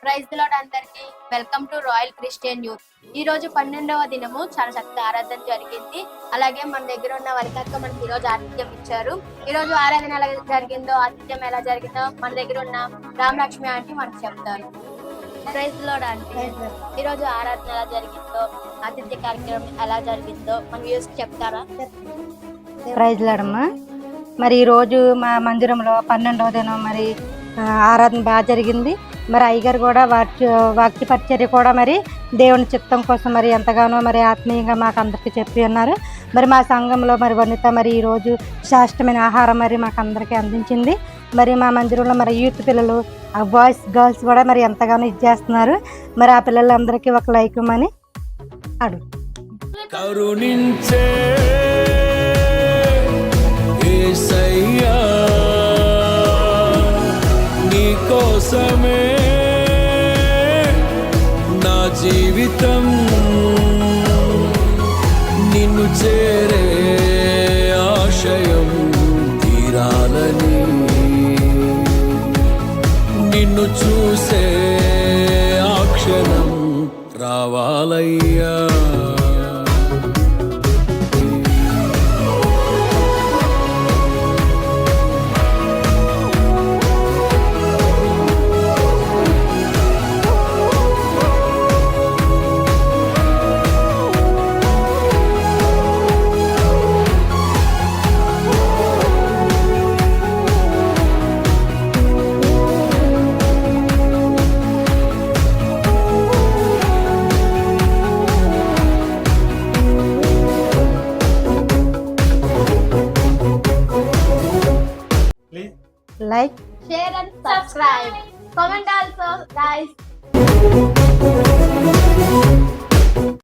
Praise the lord అందరికి welcome to royal Christian youth. ఈ రోజు 12వ దినము చాలా చక్కగా ఆరాధన జరిగింది. అలాగే మన దగ్గర ఉన్న వలికక్క మనకి ఈ రోజు ఆతిథ్యం ఇచ్చారు. ఈ రోజు ఆరాధన ఎలా జరిగిందో, ఆతిథ్యం ఎలా జరిగిందో మన దగ్గర ఉన్న రామలక్ష్మి ఆంటీ మనకు చెప్తారు. ప్రైజ్ ది లార్డ్ ఆంటీ, ఈ రోజు ఆరాధన ఎలా జరిగిందో, ఆతిథ్య కార్యక్రమం ఎలా జరిగిందో మన వ్యూస్ చెప్తారా? ప్రైజ్ లాడమ్మా. మరి ఈరోజు మా మందిరంలో 12వ దినం మరి ఆరాధన బాగా జరిగింది. మరి అయ్యగారు కూడా వాక్య పరిచర్య కూడా మరి దేవుని చిత్తం కోసం మరి ఎంతగానో మరి ఆత్మీయంగా మాకు అందరికీ చెప్పి ఉన్నారు. మరి మా సంఘంలో మరి వనిత మరి ఈరోజు శ్రేష్టమైన ఆహారం మరి మాకు అందరికీ అందించింది. మరి మా మందిరంలో మరి యూత్ పిల్లలు బాయ్స్ గర్ల్స్ కూడా మరి ఎంతగానో ఇచ్చేస్తున్నారు. మరి ఆ పిల్లలందరికీ ఒక లైక్ ఇవ్వమని అడుగు. కరుణించే యేసయ్యా నీ కోసమే నా జీవితం, నిన్ను చేరే ఆశయం తీరాలని, నిన్ను చూసే ఆ క్షణం రావాలయ్యా. Like, share and subscribe. Comment also, guys.